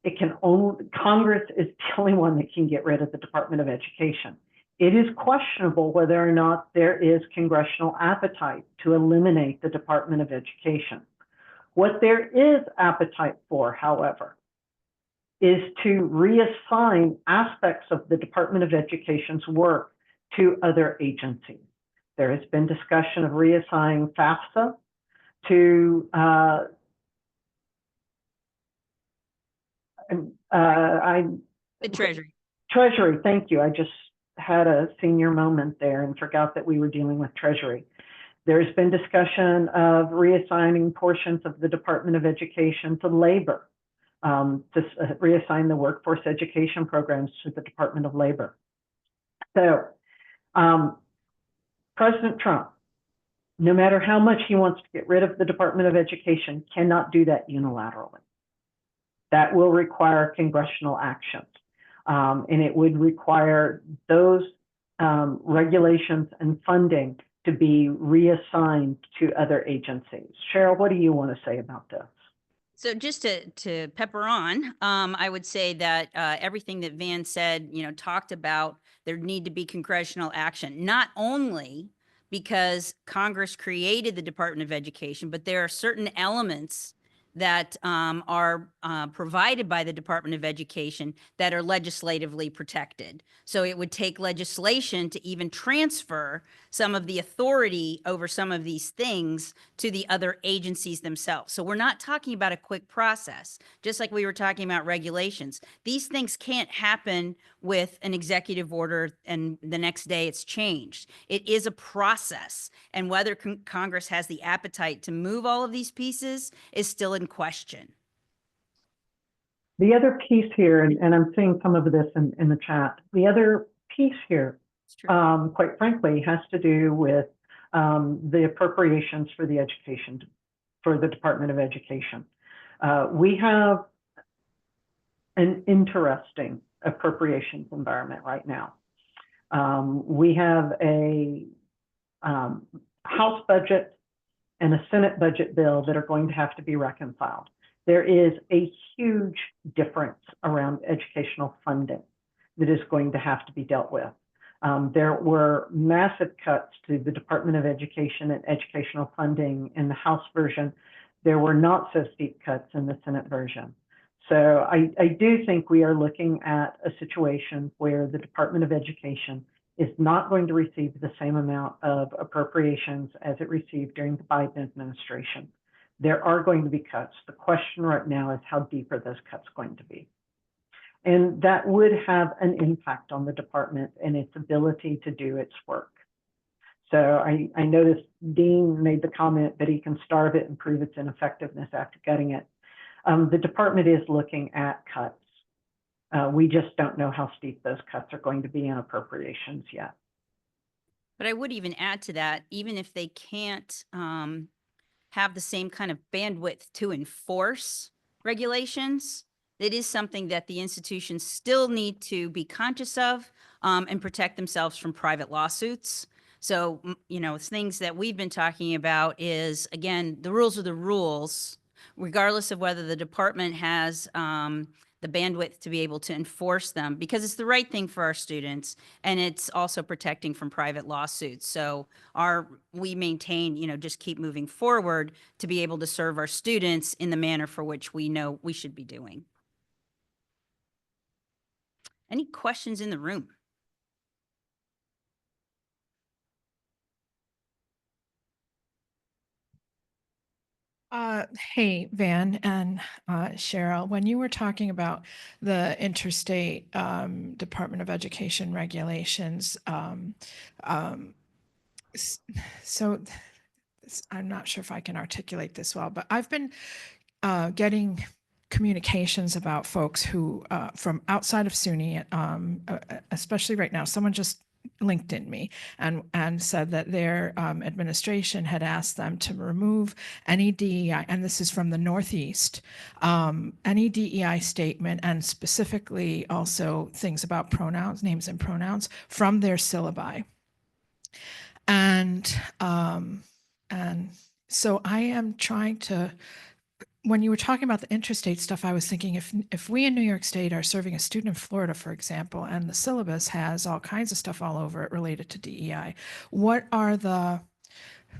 It can only, Congress is the only one that can get rid of the Department of Education. It is questionable whether or not there is congressional appetite to eliminate the Department of Education. What there is appetite for, however, is to reassign aspects of the Department of Education's work to other agencies. There has been discussion of reassigning FAFSA to The Treasury. Treasury, thank you. I just had a senior moment there and forgot that we were dealing with Treasury. There's been discussion of reassigning portions of the Department of Education to labor, to reassign the workforce education programs to the Department of Labor. So President Trump, no matter how much he wants to get rid of the Department of Education, cannot do that unilaterally. That will require congressional action. And it would require those regulations and funding to be reassigned to other agencies. Cheryl, what do you want to say about this? So just to pepper on, I would say that everything that Van said, talked about there need to be congressional action, not only because Congress created the Department of Education, but there are certain elements that are provided by the Department of Education that are legislatively protected. So it would take legislation to even transfer some of the authority over some of these things to the other agencies themselves. So we're not talking about a quick process, just like we were talking about regulations. These things can't happen with an executive order and the next day it's changed. It is a process, and whether Congress has the appetite to move all of these pieces is still in question. The other piece here, and I'm seeing some of this in the chat, the other piece here, quite frankly, has to do with the appropriations for the Department of Education. We have an interesting appropriations environment right now. We have a House budget and a Senate budget bill that are going to have to be reconciled. There is a huge difference around educational funding that is going to have to be dealt with. There were massive cuts to the Department of Education and educational funding in the House version. There were not so steep cuts in the Senate version. So I do think we are looking at a situation where the Department of Education is not going to receive the same amount of appropriations as it received during the Biden administration. There are going to be cuts. The question right now is how deep are those cuts going to be? And that would have an impact on the department and its ability to do its work. So I noticed Dean made the comment that he can starve it and prove its ineffectiveness after gutting it. The department is looking at cuts. We just don't know how steep those cuts are going to be in appropriations yet. But I would even add to that, even if they can't have the same kind of bandwidth to enforce regulations, it is something that the institutions still need to be conscious of and protect themselves from private lawsuits. So, you know, things that we've been talking about is, again, the rules are the rules, regardless of whether the department has the bandwidth to be able to enforce them, because it's the right thing for our students, and it's also protecting from private lawsuits. So we maintain, you know, just keep moving forward to be able to serve our students in the manner for which we know we should be doing. Any questions in the room? Hey, Van and Cheryl, when you were talking about the Interstate Department of Education regulations, so I'm not sure if I can articulate this well, but I've been getting communications about folks who from outside of SUNY, especially right now. Someone just LinkedIn me and said that their administration had asked them to remove any DEI, and this is from the Northeast, any DEI statement, and specifically also things about pronouns, names and pronouns, from their syllabi. And so I am trying to, when you were talking about the interstate stuff, I was thinking if we in New York State are serving a student in Florida, for example, and the syllabus has all kinds of stuff all over it related to DEI, what are the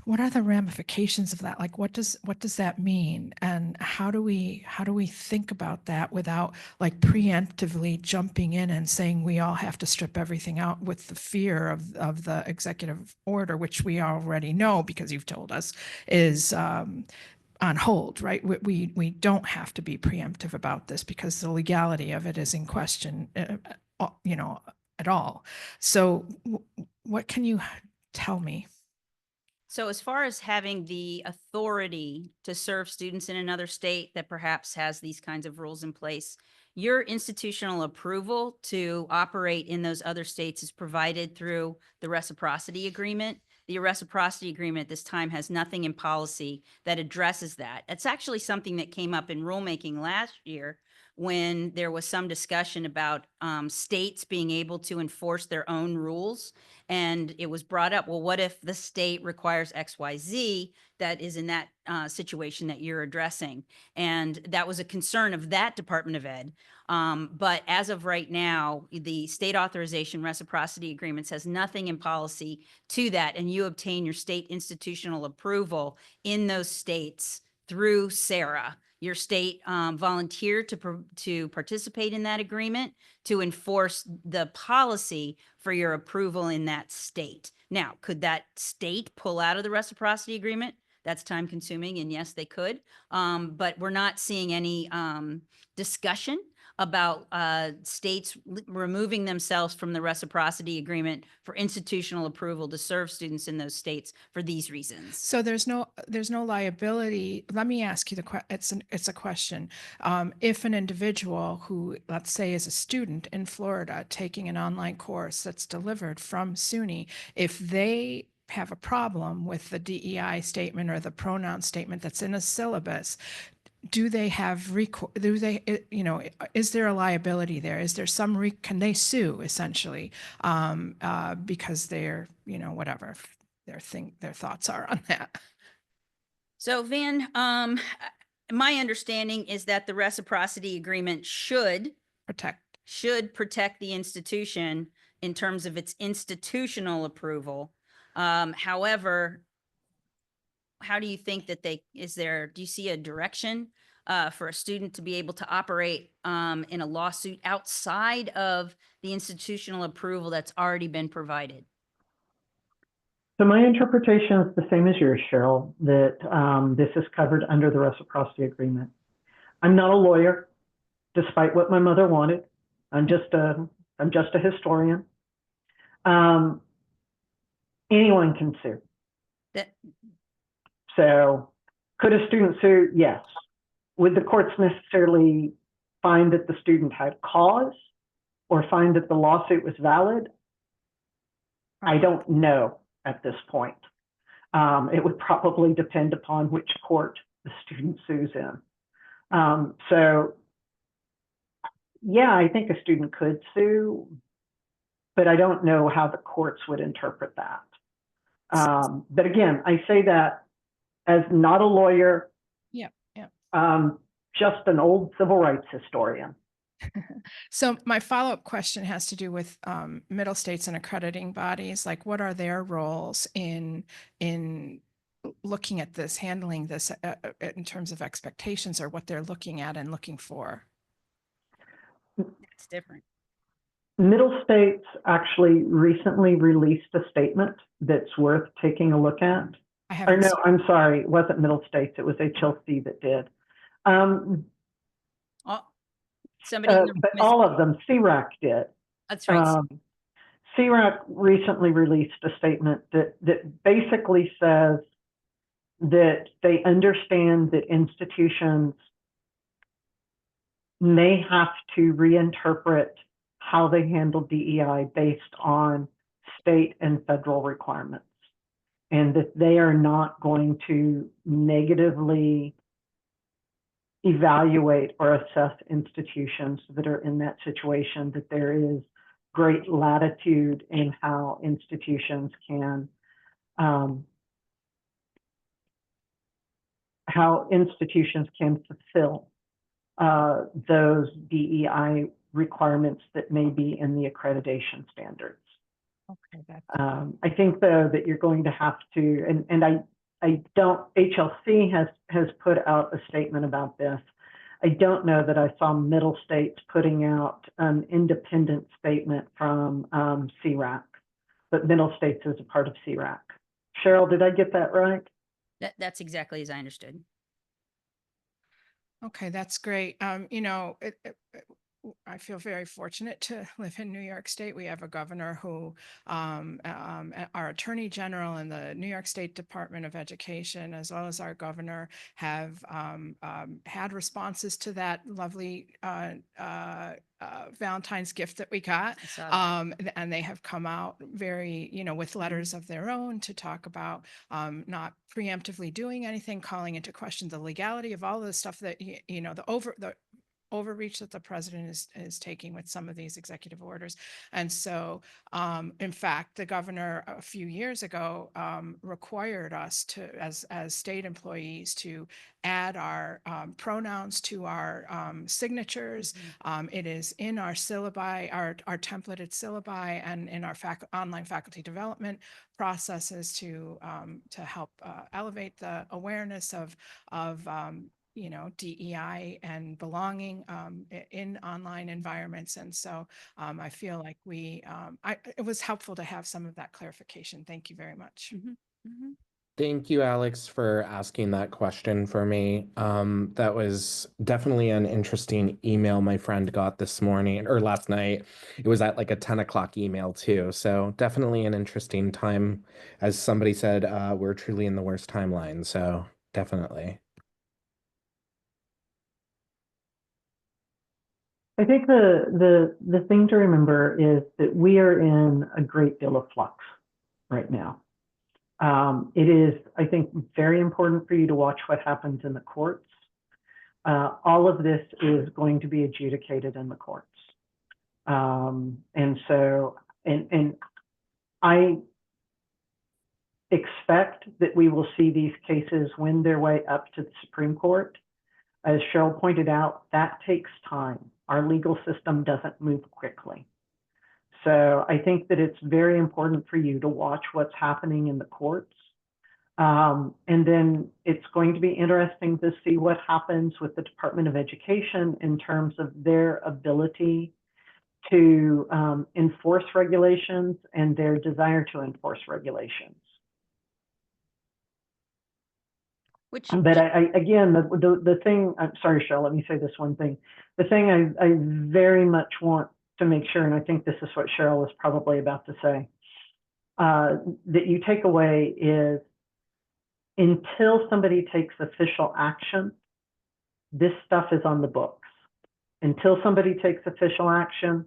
ramifications of that? Like, what does that mean? And how do we think about that without like preemptively jumping in and saying we all have to strip everything out with the fear of the executive order, which we already know because you've told us is on hold, right? We don't have to be preemptive about this because the legality of it is in question, you know, at all. So what can you tell me? So as far as having the authority to serve students in another state that perhaps has these kinds of rules in place, your institutional approval to operate in those other states is provided through the reciprocity agreement. The reciprocity agreement this time has nothing in policy that addresses that. It's actually something that came up in rulemaking last year when there was some discussion about states being able to enforce their own rules. And it was brought up, well, what if the state requires XYZ that is in that situation that you're addressing? And that was a concern of that Department of Ed. But as of right now, the state authorization reciprocity agreements has nothing in policy to that. And you obtain your state institutional approval in those states through SARA. Your state volunteered to participate in that agreement to enforce the policy for your approval in that state. Now, could that state pull out of the reciprocity agreement? That's time consuming, and yes, they could. But we're not seeing any discussion about states removing themselves from the reciprocity agreement for institutional approval to serve students in those states for these reasons. So there's no liability. Let me ask you it's a question. If an individual who, let's say, is a student in Florida taking an online course that's delivered from SUNY, if they have a problem with the DEI statement or the pronoun statement that's in a syllabus, do they have is there a liability there? Is there can they sue essentially because they're, whatever their thoughts are on that? So Van, my understanding is that the reciprocity agreement should protect the institution in terms of its institutional approval. However, how do you think that do you see a direction for a student to be able to operate in a lawsuit outside of the institutional approval that's already been provided? So my interpretation is the same as yours, Cheryl, that this is covered under the reciprocity agreement. I'm not a lawyer, despite what my mother wanted. I'm just a historian. Anyone can sue. So could a student sue? Yes. Would the courts necessarily find that the student had cause or find that the lawsuit was valid? I don't know at this point. It would probably depend upon which court the student sues in. So yeah, I think a student could sue, but I don't know how the courts would interpret that. But again, I say that as not a lawyer, just an old civil rights historian. So my follow-up question has to do with middle states and accrediting bodies. Like, what are their roles in looking at this, handling this in terms of expectations, or what they're looking at and looking for? It's different. Middle states actually recently released a statement that's worth taking a look at. Or no, I'm sorry, it wasn't middle states, it was HLC that did. But all of them, CRAC did. That's right. CRAC recently released a statement that basically says that they understand that institutions may have to reinterpret how they handle DEI based on state and federal requirements, and that they are not going to negatively evaluate or assess institutions that are in that situation, that there is great latitude in how institutions can fulfill those DEI requirements that may be in the accreditation standards. Okay, I think though that you're going to have to, and I don't, HLC has put out a statement about this. I don't know that I saw middle states putting out an independent statement from CRAC, but middle states is a part of CRAC. Cheryl, did I get that right? That's exactly as I understood. Okay, that's great. I feel very fortunate to live in New York State. We have a governor who, our attorney general and the New York State Department of Education, as well as our governor, have had responses to that lovely Valentine's gift that we got. And they have come out very, with letters of their own to talk about not preemptively doing anything, calling into question the legality of all the stuff that, the overreach that the president is taking with some of these executive orders. And so, in fact, the governor a few years ago required us to, as state employees, to add our pronouns to our signatures. It is in our syllabi, our templated syllabi, and in our online faculty development processes to help elevate the awareness of DEI and belonging in online environments. And so I feel like it was helpful to have some of that clarification. Thank you very much. Thank you, Alex, for asking that question for me. That was definitely an interesting email my friend got this morning or last night. It was at like a 10 o'clock email too. So definitely an interesting time. As somebody said, we're truly in the worst timeline. So definitely. I think the thing to remember is that we are in a great deal of flux right now. It is, I think, very important for you to watch what happens in the courts. All of this is going to be adjudicated in the courts. And so, and I expect that we will see these cases win their way up to the Supreme Court. As Cheryl pointed out, that takes time. Our legal system doesn't move quickly. So I think that it's very important for you to watch what's happening in the courts. And then it's going to be interesting to see what happens with the Department of Education in terms of their ability to enforce regulations and their desire to enforce regulations. But again, the thing, I'm sorry, Cheryl, let me say this one thing. The thing I very much want to make sure, and I think this is what Cheryl was probably about to say, that you take away is until somebody takes official action, this stuff is on the books. Until somebody takes official action,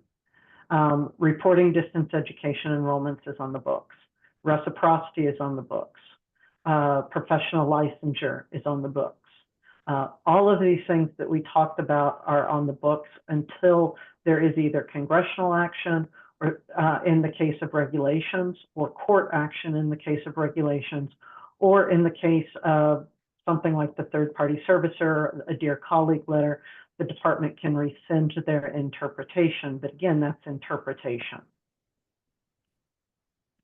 reporting distance education enrollments is on the books. Reciprocity is on the books. Professional licensure is on the books. All of these things that we talked about are on the books until there is either congressional action or in the case of regulations, or court action in the case of regulations, or in the case of something like the third-party servicer, a dear colleague letter, the department can rescind their interpretation. But again, that's interpretation.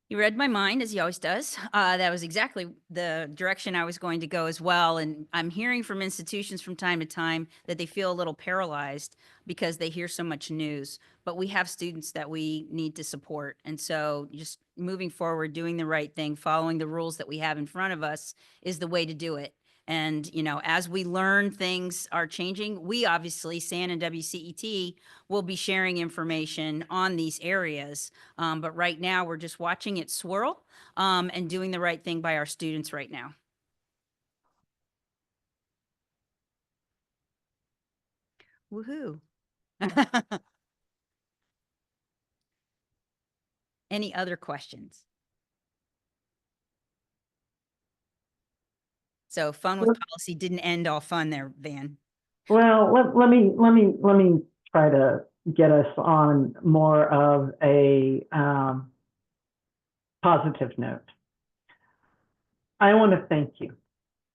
You read my mind, as he always does. That was exactly the direction I was going to go as well. And I'm hearing from institutions from time to time that they feel a little paralyzed because they hear so much news. But we have students that we need to support. And so just moving forward, doing the right thing, following the rules that we have in front of us is the way to do it. And, as we learn things are changing, we obviously, SAN and WCET, will be sharing information on these areas. But right now, we're just watching it swirl and doing the right thing by our students right now. Woohoo. Any other questions? So fun with policy didn't end all fun there, Van. Well, let me try to get us on more of a positive note. I want to thank you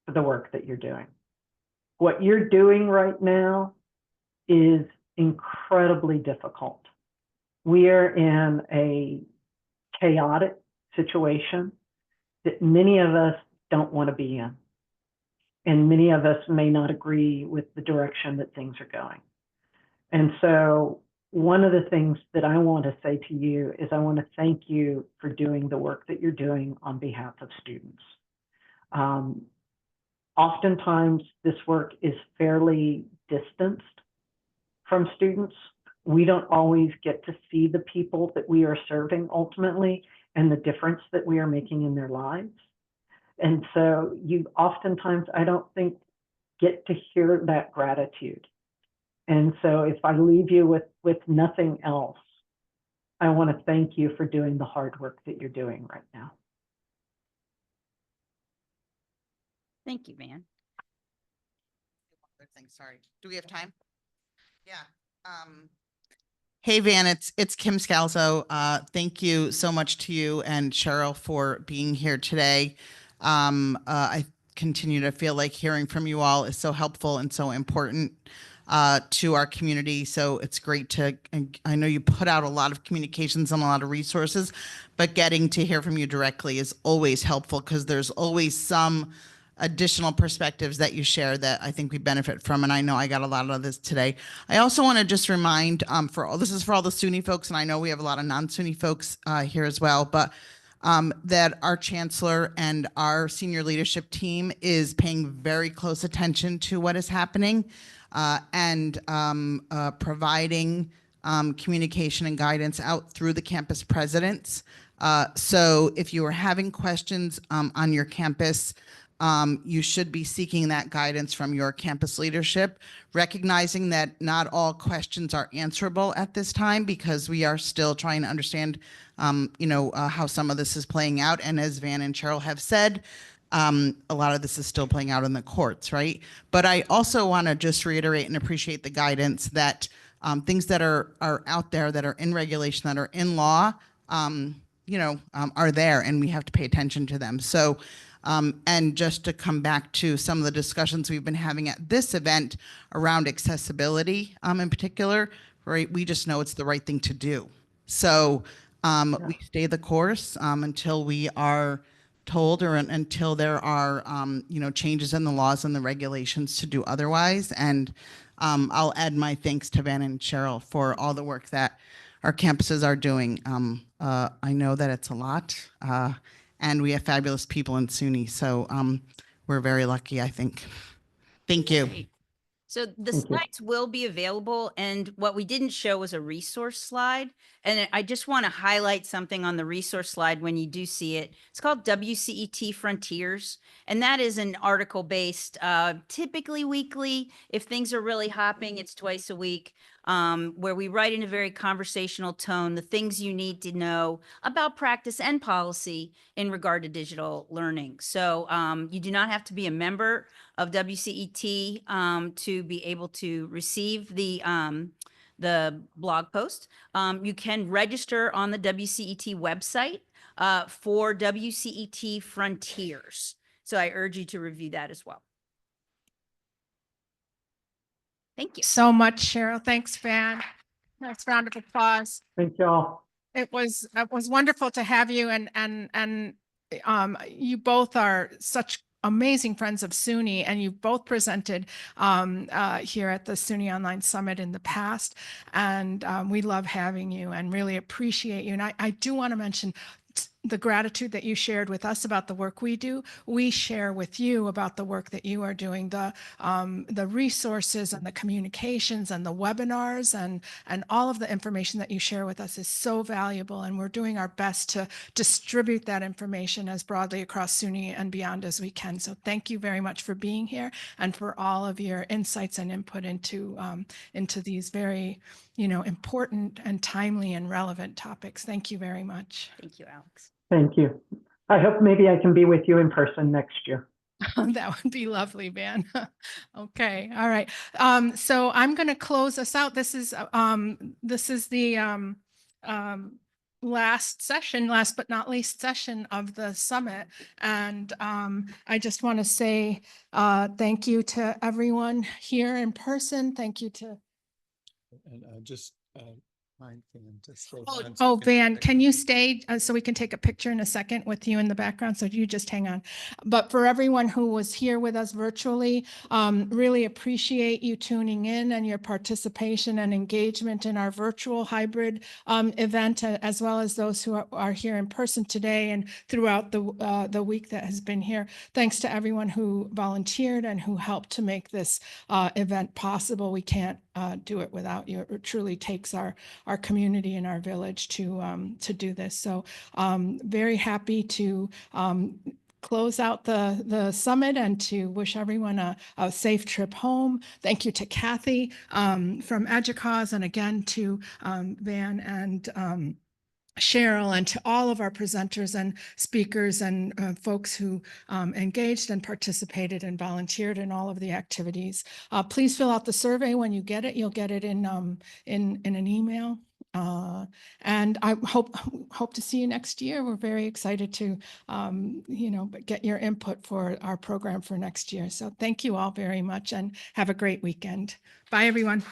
for the work that you're doing. What you're doing right now is incredibly difficult. We are in a chaotic situation that many of us don't want to be in. And many of us may not agree with the direction that things are going. And so one of the things that I want to say to you is I want to thank you for doing the work that you're doing on behalf of students. Oftentimes, this work is fairly distanced from students. We don't always get to see the people that we are serving ultimately and the difference that we are making in their lives. And so you oftentimes, I don't think, get to hear that gratitude. And so if I leave you with nothing else, I want to thank you for doing the hard work that you're doing right now. Thank you, Van. Other thing, sorry. Do we have time? Yeah. Hey, Van, it's Kim Scalzo. Thank you so much to you and Cheryl for being here today. I continue to feel like hearing from you all is so helpful and so important to our community. So it's great to, and I know you put out a lot of communications and a lot of resources, but getting to hear from you directly is always helpful because there's always some additional perspectives that you share that I think we benefit from. And I know I got a lot of this today. I also want to just remind this is for all the SUNY folks, and I know we have a lot of non-SUNY folks here as well, but that our chancellor and our senior leadership team is paying very close attention to what is happening and providing communication and guidance out through the campus presidents. So if you are having questions on your campus, you should be seeking that guidance from your campus leadership, recognizing that not all questions are answerable at this time because we are still trying to understand, how some of this is playing out. And as Van and Cheryl have said, a lot of this is still playing out in the courts, right? But I also want to just reiterate and appreciate the guidance that things that are out there, that are in regulation, that are in law, are there, and we have to pay attention to them. So. And just to come back to some of the discussions we've been having at this event around accessibility in particular, right? We just know it's the right thing to do. So we stay the course until we are told or until there are, changes in the laws and the regulations to do otherwise. And I'll add my thanks to Van and Cheryl for all the work that our campuses are doing. I know that it's a lot. And we have fabulous people in SUNY. So we're very lucky, I think. Thank you. Great. So the Thank you. slides will be available, and what we didn't show was a resource slide. And I just want to highlight something on the resource slide when you do see it. It's called WCET Frontiers, and that is an article based, typically weekly. If things are really hopping, it's twice a week, where we write in a very conversational tone the things you need to know about practice and policy in regard to digital learning. So you do not have to be a member of WCET to be able to receive the blog post. You can register on the WCET website for WCET Frontiers. So I urge you to review that as well. Thank you. So much, Cheryl. Thanks, Van. Nice round of applause. Thank you all. It was wonderful to have you, and you both are such amazing friends of SUNY, and you've both presented here at the SUNY Online Summit in the past, and we love having you and really appreciate you. And I do want to mention the gratitude that you shared with us about the work we do. We share with you about the work that you are doing, the resources and the communications and the webinars and all of the information that you share with us is so valuable. And we're doing our best to distribute that information as broadly across SUNY and beyond as we can. So thank you very much for being here and for all of your insights and input into these very, important and timely and relevant topics. Thank you very much. Thank you, Alex. Thank you. I hope maybe I can be with you in person next year. That would be lovely, Van. Okay. All right. So I'm going to close us out. This is the last but not least session of the summit. And I just want to say thank you to everyone here in person. Thank you to Van to stay Oh, on so we can Van, take can you stay so we can take a picture in a second with you in the background? So you just hang on. But for everyone who was here with us virtually, really appreciate you tuning in and your participation and engagement in our virtual hybrid event, as well as those who are here in person today and throughout the week that has been here. Thanks to everyone who volunteered and who helped to make this event possible. We can't do it without you. It truly takes our community and our village to do this. So very happy to close out the summit and to wish everyone a safe trip home. Thank you to Kathy from EDUCAUSE, and again to Van Cheryl, and to all of our presenters and speakers and folks who engaged and participated and volunteered in all of the activities. Please fill out the survey when you get it. You'll get it in an email. And I hope to see you next year. We're very excited to, get your input for our program for next year. So thank you all very much and have a great weekend. Bye, everyone.